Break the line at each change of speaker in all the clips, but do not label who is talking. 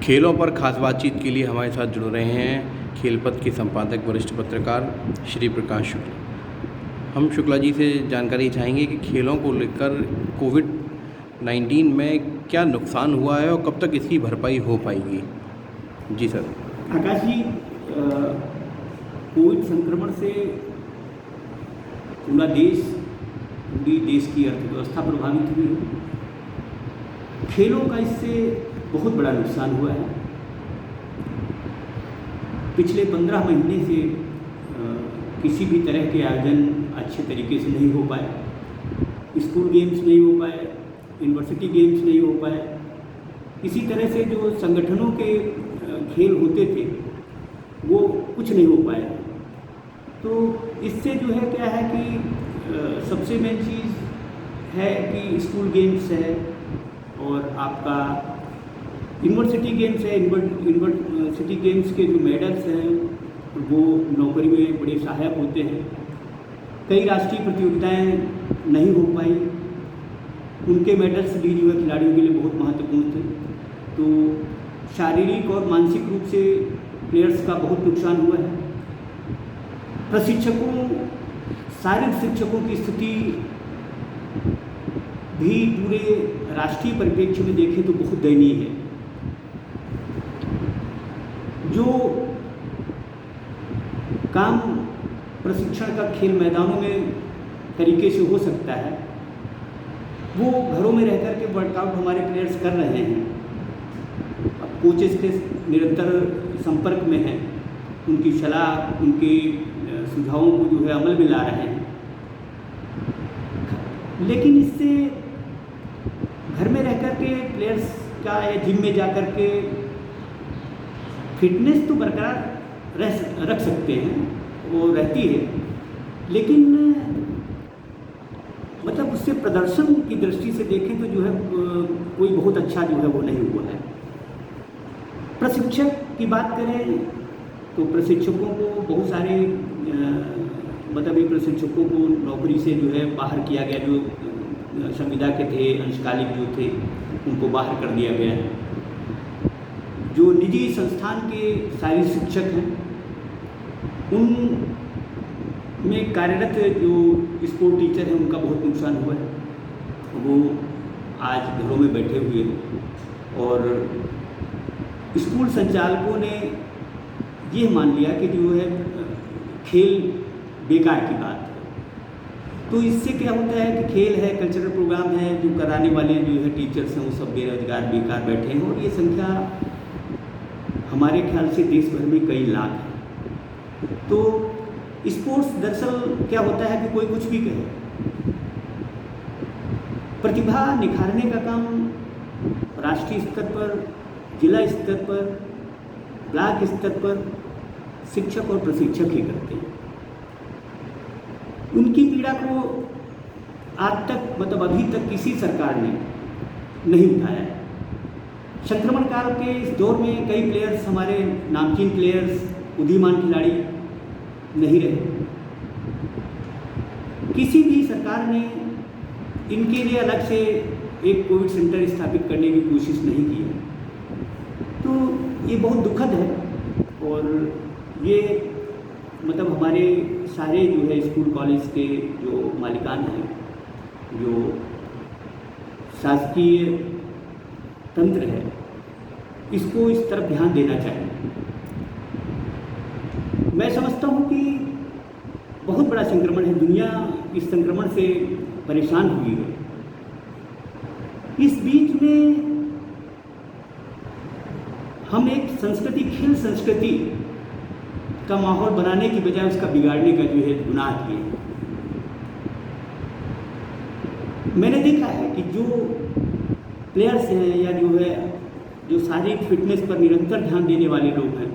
खेलों पर खास बातचीत के लिए हमारे साथ जुड़ रहे हैं खेलपथ के संपादक वरिष्ठ पत्रकार श्री प्रकाश शुक्ला। हम शुक्ला जी से जानकारी चाहेंगे कि खेलों को लेकर कोविड-19 में क्या नुकसान हुआ है और कब तक इसकी भरपाई हो पाएगी। जी सर।
आकाश जी, कोविड संक्रमण से पूरी देश की अर्थव्यवस्था प्रभावित हुई है। खेलों का इससे बहुत बड़ा नुकसान हुआ है। पिछले 15 महीने से किसी भी तरह के आयोजन अच्छे तरीके से नहीं हो पाए। स्कूल गेम्स नहीं हो पाए, यूनिवर्सिटी गेम्स नहीं हो पाए। इसी तरह से जो संगठनों के खेल होते थे वो कुछ नहीं हो पाए। तो इससे जो है क्या है कि सबसे मेन चीज़ है कि स्कूल गेम्स है और आपका यूनिवर्सिटी गेम्स है। यूनिवर्सिटी गेम्स के जो मेडल्स हैं वो नौकरी में बड़े सहायक होते हैं। कई राष्ट्रीय प्रतियोगिताएं नहीं हो पाई, उनके मेडल्स भी जो है खिलाड़ियों के लिए बहुत महत्वपूर्ण थे। तो शारीरिक और मानसिक रूप से प्लेयर्स का बहुत नुकसान हुआ है। प्रशिक्षकों, शारीरिक शिक्षकों की स्थिति भी पूरे राष्ट्रीय परिप्रेक्ष्य में देखें तो बहुत दयनीय है। जो काम प्रशिक्षण का खेल मैदानों में तरीके से हो सकता है वो घरों में रहकर के वर्कआउट हमारे प्लेयर्स कर रहे हैं। अब कोचेस के निरंतर संपर्क में हैं, उनकी सलाह, उनके सुझावों को जो है अमल में ला रहे हैं। लेकिन इससे घर में रह कर के प्लेयर्स का या जिम में जा कर के फिटनेस तो बरकरार रख सकते हैं, वो रहती है, लेकिन मतलब उससे प्रदर्शन की दृष्टि से देखें तो जो है कोई बहुत अच्छा जो है वो नहीं हुआ है। प्रशिक्षक की बात करें तो प्रशिक्षकों को बहुत सारे मतलब ये प्रशिक्षकों को नौकरी से जो है बाहर किया गया। जो संविदा के थे, अंशकालिक जो थे, उनको बाहर कर दिया गया है। जो निजी संस्थान के शारीरिक शिक्षक हैं उन में कार्यरत जो स्पोर्ट टीचर हैं उनका बहुत नुकसान हुआ है। वो आज घरों में बैठे हुए हैं और स्कूल संचालकों ने ये मान लिया कि जो है खेल बेकार की बात है। तो इससे क्या होता है कि खेल है, कल्चरल प्रोग्राम है, जो कराने वाले जो है टीचर्स हैं वो सब बेरोजगार बेकार बैठे हैं और ये संख्या हमारे ख्याल से देश भर में कई लाख है। तो स्पोर्ट्स दरअसल क्या होता है कि कोई कुछ भी कहे, प्रतिभा निखारने का काम राष्ट्रीय स्तर पर, जिला स्तर पर, ब्लॉक स्तर पर शिक्षक और प्रशिक्षक ही करते हैं। उनकी पीड़ा को आज तक मतलब अभी तक किसी सरकार ने नहीं उठाया है। संक्रमण काल के इस दौर में कई प्लेयर्स, हमारे नामचीन प्लेयर्स, उदीयमान खिलाड़ी नहीं रहे। किसी भी सरकार ने इनके लिए अलग से एक कोविड सेंटर स्थापित करने की कोशिश नहीं की है। तो ये बहुत दुखद है और ये मतलब हमारे सारे जो है स्कूल कॉलेज के जो मालिकान हैं, जो शासकीय तंत्र है, इसको इस तरफ ध्यान देना चाहिए। मैं समझता हूँ कि बहुत बड़ा संक्रमण है, दुनिया इस संक्रमण से परेशान हुई है। इस बीच में हम एक संस्कृति, खेल संस्कृति का माहौल बनाने की बजाय उसका बिगाड़ने का जो है गुनाह किए। मैंने देखा है कि जो प्लेयर्स हैं या जो है जो शारीरिक फिटनेस पर निरंतर ध्यान देने वाले लोग हैं,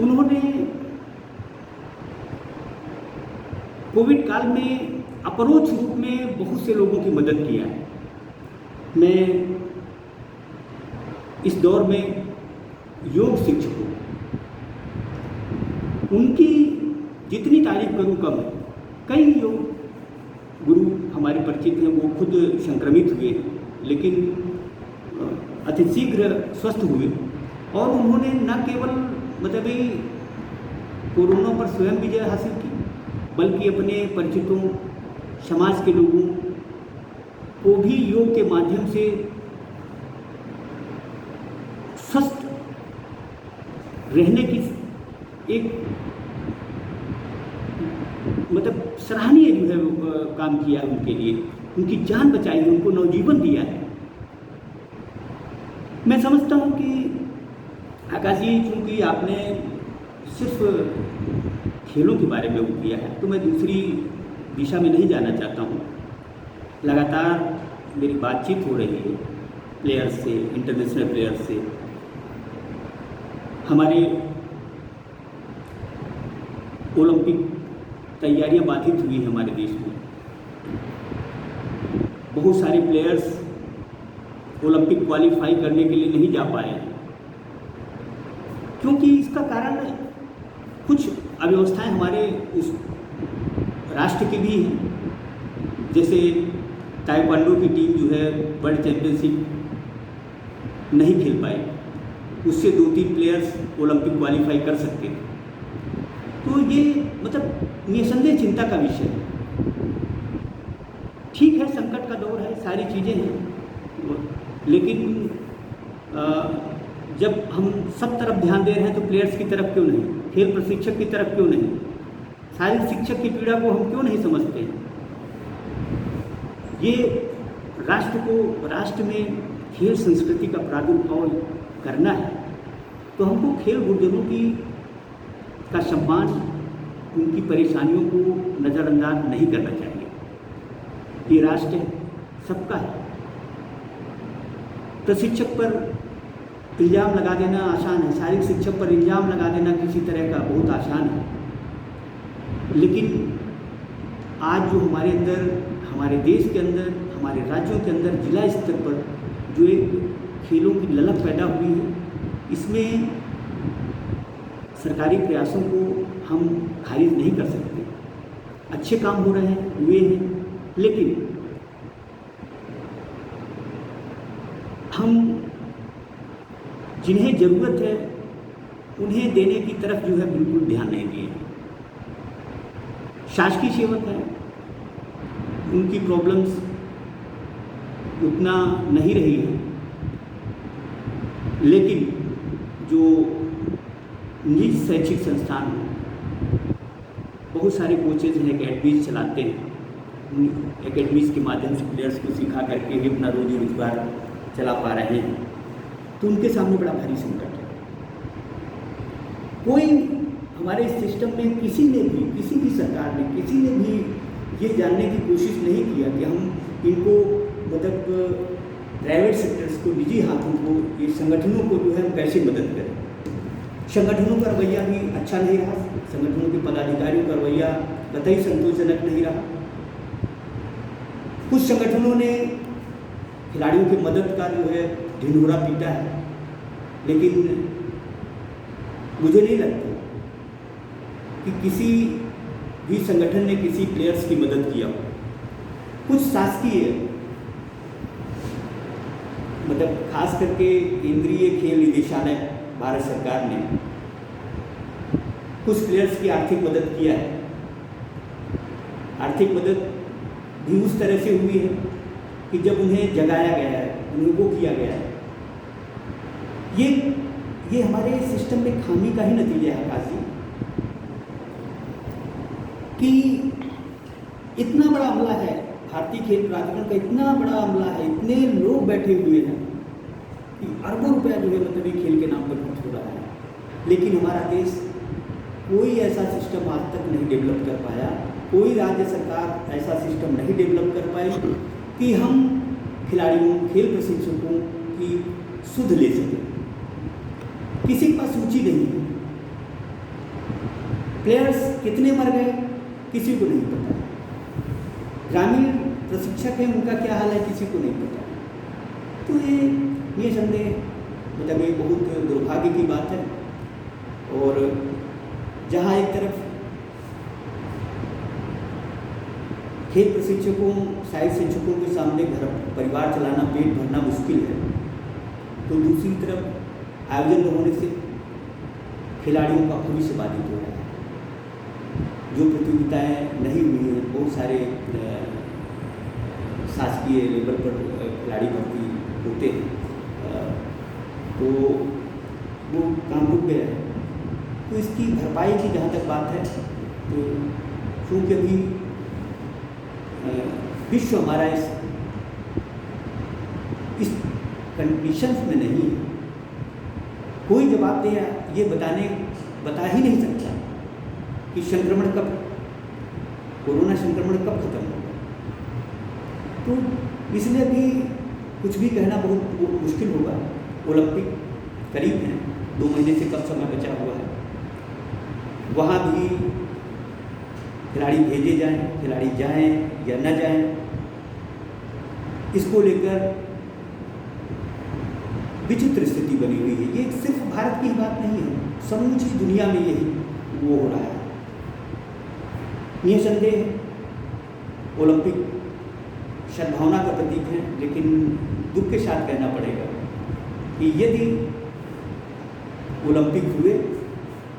उन्होंने कोविड काल में अपरोक्ष रूप में बहुत से लोगों की मदद किया है। मैं इस दौर में योग शिक्षकों, उनकी जितनी तारीफ करूं कम है। कई योग गुरु हमारे परिचित हैं, वो खुद संक्रमित हुए हैं, लेकिन अतिशीघ्र स्वस्थ हुए और उन्होंने न केवल मतलब ये कोरोना पर स्वयं विजय हासिल की, बल्कि अपने परिचितों, समाज के लोगों को भी योग के माध्यम से स्वस्थ रहने की एक मतलब सराहनीय जो है काम किया उनके लिए, उनकी जान बचाई, उनको नवजीवन दिया है। मैं समझता हूँ कि आकाश जी, चूँकि आपने सिर्फ खेलों के बारे में वो किया है, तो मैं दूसरी दिशा में नहीं जाना चाहता हूँ। लगातार मेरी बातचीत हो रही है प्लेयर्स से, इंटरनेशनल प्लेयर्स से। हमारे ओलंपिक तैयारियां बाधित हुई हैं हमारे देश में। बहुत सारे प्लेयर्स ओलंपिक क्वालिफाई करने के लिए नहीं जा पाए हैं, क्योंकि इसका कारण कुछ अव्यवस्थाएं हमारे उस राष्ट्र की भी हैं। जैसे ताइक्वांडो की टीम जो है वर्ल्ड चैंपियनशिप नहीं खेल पाई, उससे 2-3 प्लेयर्स ओलंपिक क्वालिफाई कर सकते थे। तो ये मतलब निसंदेह चिंता का विषय है। ठीक है, संकट का दौर है, सारी चीज़ें हैं, लेकिन जब हम सब तरफ ध्यान दे रहे हैं तो प्लेयर्स की तरफ क्यों नहीं, खेल प्रशिक्षक की तरफ क्यों नहीं, शारीरिक शिक्षक की पीड़ा को हम क्यों नहीं समझते हैं? ये राष्ट्र में खेल संस्कृति का प्रादुर्भाव करना है, तो हमको खेल गुरुजनों का सम्मान, उनकी परेशानियों को नज़रअंदाज नहीं करना चाहिए। ये राष्ट्र है, सबका है। प्रशिक्षक पर इल्ज़ाम लगा देना आसान है, शारीरिक शिक्षक पर इल्ज़ाम लगा देना किसी तरह का बहुत आसान है, लेकिन आज जो हमारे अंदर, हमारे देश के अंदर, हमारे राज्यों के अंदर जिला स्तर पर जो एक खेलों की ललक पैदा हुई है, इसमें सरकारी प्रयासों को हम खारिज नहीं कर सकते। अच्छे काम हो रहे हैं, हुए हैं, लेकिन हम जिन्हें ज़रूरत है उन्हें देने की तरफ जो है बिल्कुल ध्यान नहीं दिए। शासकीय सेवक हैं, उनकी प्रॉब्लम्स उतना नहीं रही है, लेकिन जो निजी शैक्षिक संस्थान, बहुत सारे कोचेज हैं, एकेडमीज चलाते हैं, एकेडमीज के माध्यम से प्लेयर्स को सिखा करके भी अपना रोजी रोजगार चला पा रहे हैं, तो उनके सामने बड़ा भारी संकट है। कोई हमारे सिस्टम में किसी भी सरकार ने, किसी ने भी ये जानने की कोशिश नहीं किया कि हम इनको मतलब प्राइवेट सेक्टर्स को, निजी हाथों को, ये संगठनों को जो है हम कैसे मदद करें। संगठनों का रवैया भी अच्छा नहीं रहा, संगठनों के पदाधिकारियों का रवैया कतई संतोषजनक नहीं रहा। कुछ संगठनों ने खिलाड़ियों की मदद का जो है ढिंढोरा पीटा है, लेकिन मुझे नहीं लगता कि किसी भी संगठन ने किसी प्लेयर्स की मदद किया हो। कुछ शासकीय मतलब खास करके केंद्रीय खेल निदेशालय भारत सरकार ने कुछ प्लेयर्स की आर्थिक मदद किया है। आर्थिक मदद भी उस तरह से हुई है कि जब उन्हें जगाया गया है, उन्हें वो किया गया है। ये हमारे सिस्टम में खामी का ही नतीजा है आकाश जी, कि इतना बड़ा अमला है, भारतीय खेल प्राधिकरण का इतना बड़ा अमला है, इतने लोग बैठे हुए हैं कि अरबों रुपया जो है मतलब ये खेल के नाम पर खर्च हो रहा है, लेकिन हमारा देश कोई ऐसा सिस्टम आज तक नहीं डेवलप कर पाया, कोई राज्य सरकार ऐसा सिस्टम नहीं डेवलप कर पाई कि हम खिलाड़ियों, खेल प्रशिक्षकों की सुध ले सकें। किसी के पास सूची नहीं है। प्लेयर्स कितने मर गए किसी को नहीं पता। ग्रामीण प्रशिक्षक हैं, उनका क्या हाल है किसी को नहीं पता। तो ये संदेह मतलब ये बहुत दुर्भाग्य की बात है। और जहाँ एक तरफ खेल प्रशिक्षकों, शारीरिक शिक्षकों के सामने घर परिवार चलाना, पेट भरना मुश्किल है, तो दूसरी तरफ आयोजन न होने से खिलाड़ियों का भविष्य बाधित हो रहा है। जो प्रतियोगिताएं नहीं हुई हैं, बहुत सारे शासकीय लेवल पर खिलाड़ी भर्ती होते हैं, तो वो काम रुक गया है। तो इसकी भरपाई की जहाँ तक बात है, तो क्योंकि अभी विश्व हमारा इस कंडीशंस में नहीं है, कोई जवाब दे ये बता ही नहीं सकता कि संक्रमण कब, कोरोना संक्रमण कब खत्म होगा। तो इसलिए भी कुछ भी कहना बहुत मुश्किल होगा। ओलंपिक करीब हैं, 2 महीने से कम समय बचा हुआ है। वहाँ भी खिलाड़ी भेजे जाएं, खिलाड़ी जाएं या न जाएं, इसको लेकर विचित्र स्थिति बनी हुई है। ये सिर्फ भारत की ही बात नहीं है, समूची दुनिया में यही वो हो रहा है। निसंदेह ओलंपिक सद्भावना का प्रतीक है, लेकिन दुख के साथ कहना पड़ेगा कि यदि ओलंपिक हुए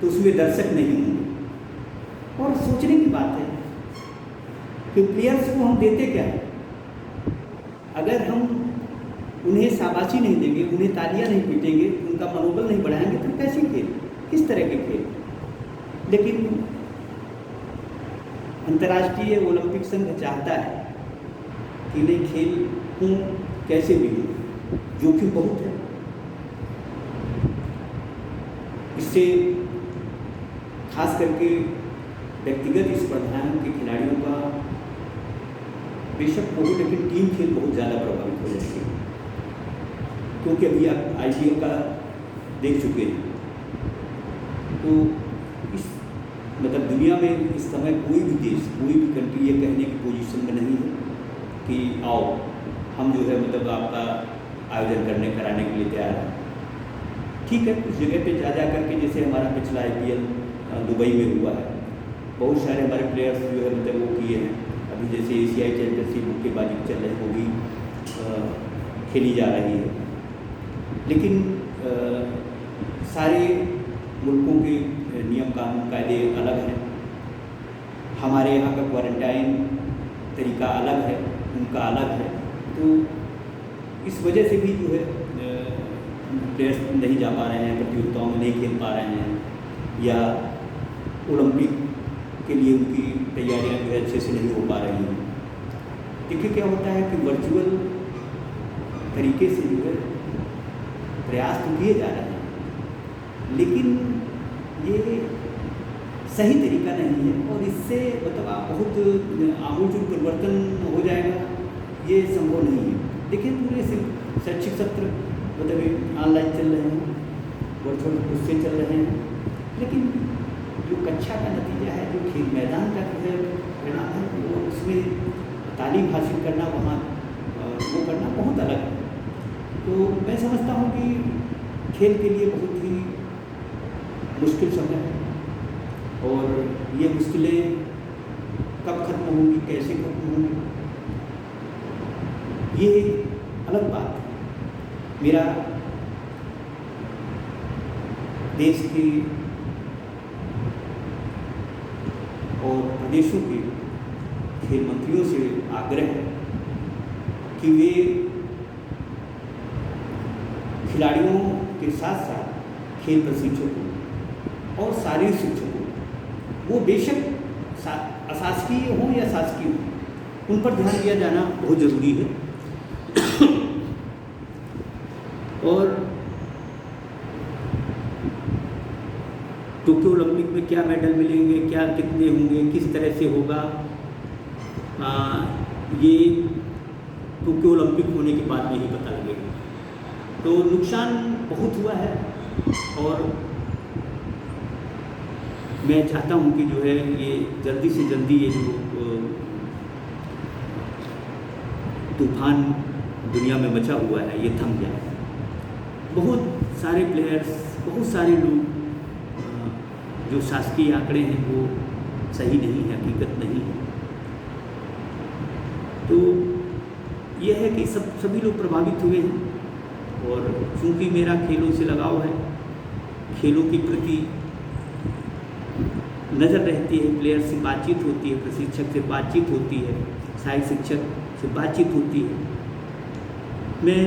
तो उसमें दर्शक नहीं होंगे। और सोचने की बात है कि प्लेयर्स को हम देते क्या है? अगर हम उन्हें शाबाशी नहीं देंगे, उन्हें तालियां नहीं पीटेंगे, उनका मनोबल नहीं बढ़ाएंगे, तो कैसे खेल, किस तरह के खेल? लेकिन अंतर्राष्ट्रीय ओलंपिक संघ चाहता है कि नहीं, खेल हूँ कैसे भी हूँ, जोखिम बहुत है। इससे खास करके व्यक्तिगत स्पर्धाओं के खिलाड़ियों का बेशक हो, लेकिन टीम खेल बहुत ज़्यादा प्रभावित हो जाएंगे। क्योंकि अभी आप IPL का देख चुके हैं, तो इस मतलब दुनिया में इस समय कोई भी देश, कोई भी कंट्री ये कहने की पोजीशन में नहीं है कि आओ हम जो है मतलब आपका आयोजन कराने के लिए तैयार हैं। ठीक है, कुछ जगह पे जा करके, जैसे हमारा पिछला IPL दुबई में हुआ है, बहुत सारे हमारे प्लेयर्स जो है मतलब वो किए हैं। अभी जैसे एशियाई चैंपियनशिप मुक्केबाजी चल रही है, वो भी खेली जा रही है। लेकिन सारे मुल्कों के नियम कानून कायदे अलग हैं। हमारे यहाँ का क्वारंटाइन तरीका अलग है, उनका अलग है। तो इस वजह से भी जो है प्लेयर्स नहीं जा पा रहे हैं, प्रतियोगिताओं में नहीं खेल पा रहे हैं, या ओलंपिक के लिए उनकी तैयारियां जो है अच्छे से नहीं हो पा रही हैं। देखिए क्या होता है कि वर्चुअल तरीके से जो है प्रयास तो किए जा रहे हैं, लेकिन ये सही तरीका नहीं है, और इससे मतलब आप बहुत आमूलचूल परिवर्तन हो जाएगा, ये संभव नहीं है। देखिए पूरे शैक्षिक सत्र मतलब ऑनलाइन चल रहे हैं, वर्चुअल उससे चल रहे हैं, लेकिन जो कक्षा का नतीजा है, जो खेल मैदान का जो है परिणाम है, वो उसमें तालीम हासिल करना, वहाँ वो करना बहुत अलग है। तो मैं समझता हूँ कि खेल के लिए बहुत ही मुश्किल समय है, और ये मुश्किलें कब खत्म होंगी, कैसे खत्म होंगी, ये अलग बात है। मेरा देश के और प्रदेशों के खेल मंत्रियों से आग्रह है कि वे खिलाड़ियों के साथ साथ खेल प्रशिक्षकों और शारीरिक शिक्षकों, वो बेशक अशासकीय हों या शासकीय हों, उन पर ध्यान दिया जाना बहुत ज़रूरी है। और टोक्यो ओलंपिक में क्या मेडल मिलेंगे, क्या कितने होंगे, किस तरह से होगा, ये टोक्यो ओलंपिक होने के बाद में ही पता लगेगा। तो नुकसान बहुत हुआ है, और मैं चाहता हूँ कि जो है ये जल्दी से जल्दी ये जो तूफान दुनिया में मचा हुआ है, ये थम जाए। बहुत सारे प्लेयर्स, बहुत सारे लोग, जो शासकीय आंकड़े हैं वो सही नहीं है, हकीकत नहीं है। तो यह है कि सभी लोग प्रभावित हुए हैं, और चूँकि मेरा खेलों से लगाव है, खेलों के प्रति नज़र रहती है, प्लेयर से बातचीत होती है, प्रशिक्षक से बातचीत होती है, सहायक शिक्षक से बातचीत होती है, मैं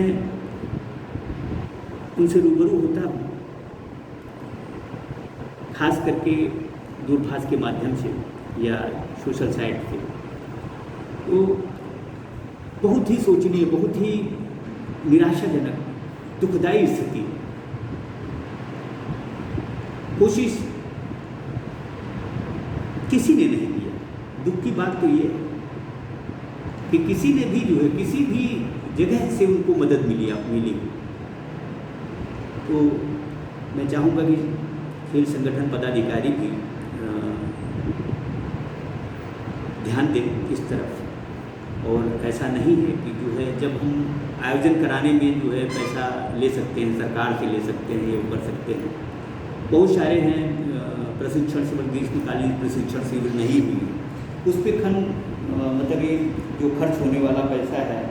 उनसे रूबरू होता हूँ, खास करके दूरभाष के माध्यम से या सोशल साइट से। तो बहुत ही शोचनीय, बहुत ही निराशाजनक, दुखदायी स्थिति। कोशिश किसी ने नहीं किया। दुख की बात तो ये है कि किसी ने भी जो है किसी भी जगह से उनको मदद मिली। तो मैं चाहूँगा कि खेल संगठन पदाधिकारी भी ध्यान दें इस तरफ। और ऐसा नहीं है कि जो है जब हम आयोजन कराने में जो है पैसा ले सकते हैं, सरकार से ले सकते हैं, ये कर सकते हैं। बहुत सारे हैं प्रशिक्षण शिविर, ग्रीष्मकालीन प्रशिक्षण शिविर नहीं हुई, उस पर मतलब ये जो खर्च होने वाला पैसा है,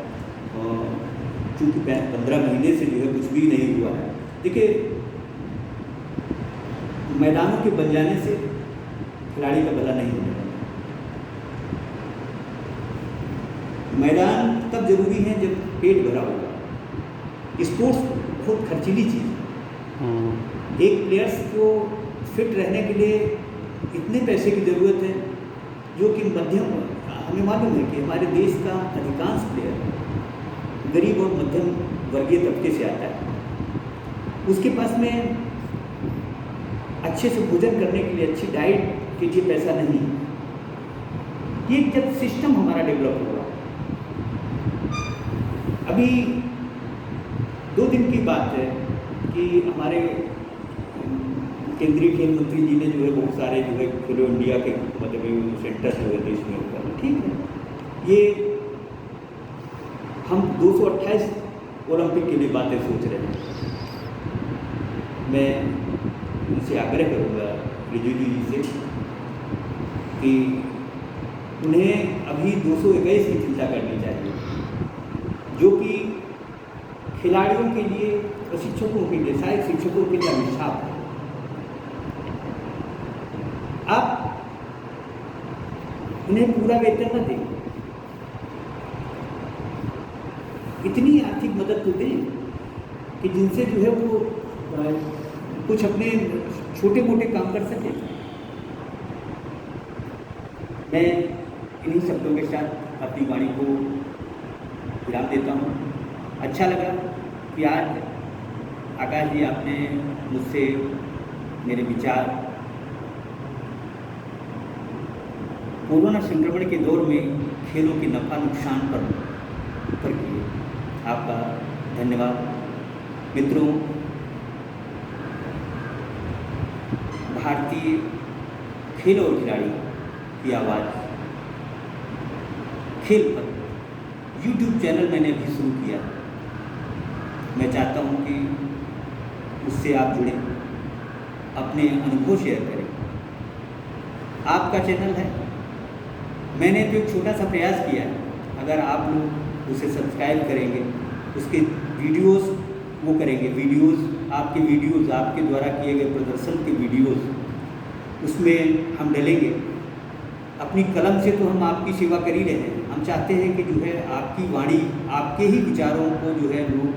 चूँकि 15 महीने से जो है कुछ भी नहीं हुआ है। देखिए, मैदानों के बन जाने से खिलाड़ी का भला नहीं होगा। मैदान तब जरूरी है जब पेट भरा होगा। स्पोर्ट्स बहुत खर्चीली चीज़ है। एक प्लेयर्स को फिट रहने के लिए इतने पैसे की ज़रूरत है, जो कि मध्यम, हमें मालूम है कि हमारे देश का अधिकांश प्लेयर गरीब और मध्यम वर्गीय तबके से आता है। उसके पास में अच्छे से भोजन करने के लिए, अच्छी डाइट के लिए पैसा नहीं है। ये जब सिस्टम हमारा डेवलप होगा। अभी 2 दिन की बात है कि हमारे केंद्रीय खेल मंत्री जी ने जो है बहुत सारे जो है खेलो इंडिया के मतलब सेंटर जो है देश में होगा, ठीक है। ये हम 228 ओलंपिक के लिए बातें सोच रहे हैं। मैं उनसे आग्रह करूँगा रिजिजू जी से कि उन्हें अभी 221 की चिंता करनी चाहिए, जो कि खिलाड़ियों के लिए, प्रशिक्षकों के लिए, सहायक शिक्षकों के लिए अभिशाप है। आप उन्हें पूरा वेतन न दें, इतनी आर्थिक मदद तो दें कि जिनसे जो है वो कुछ अपने छोटे मोटे काम कर सके। मैं इन्हीं शब्दों के साथ अपनी वाणी को विराम देता हूँ। अच्छा लगा कि आज आकाश जी आपने मुझसे मेरे विचार कोरोना संक्रमण के दौर में खेलों के नफा नुकसान पर किए। आपका धन्यवाद। मित्रों, भारतीय खेल और खिलाड़ी की आवाज़ खेल पर YouTube चैनल मैंने अभी शुरू किया। मैं चाहता हूं कि उससे आप जुड़ें, अपने अनुभव शेयर करें। आपका चैनल है, मैंने तो एक छोटा सा प्रयास किया है। अगर आप लोग उसे सब्सक्राइब करेंगे, उसके वीडियोस वो करेंगे, आपके वीडियोस, आपके द्वारा किए गए प्रदर्शन के वीडियोस उसमें हम डालेंगे। अपनी कलम से तो हम आपकी सेवा कर ही रहे हैं। हम चाहते हैं कि जो है आपकी वाणी, आपके ही विचारों को जो है लोग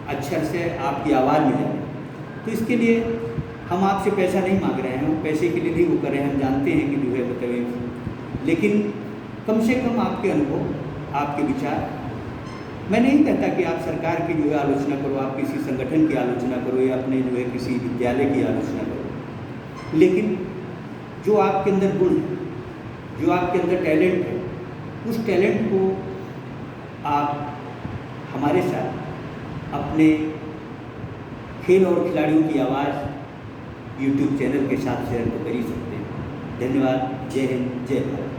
अक्षर से आपकी आवाज़ में जाए। तो इसके लिए हम आपसे पैसा नहीं मांग रहे हैं, हम पैसे के लिए नहीं वो कर रहे हैं। हम जानते हैं कि जो है मतलब, लेकिन कम से कम आपके अनुभव, आपके विचार। मैं नहीं कहता कि आप सरकार की जो है आलोचना करो, आप किसी संगठन की आलोचना करो या अपने जो है किसी विद्यालय की आलोचना करो, लेकिन जो आपके अंदर गुण है, जो आपके अंदर टैलेंट है, उस टैलेंट को आप हमारे साथ अपने खेल और खिलाड़ियों की आवाज़ YouTube चैनल के साथ शेयर तो कर ही सकते हैं। धन्यवाद। जय हिंद, जय भारत।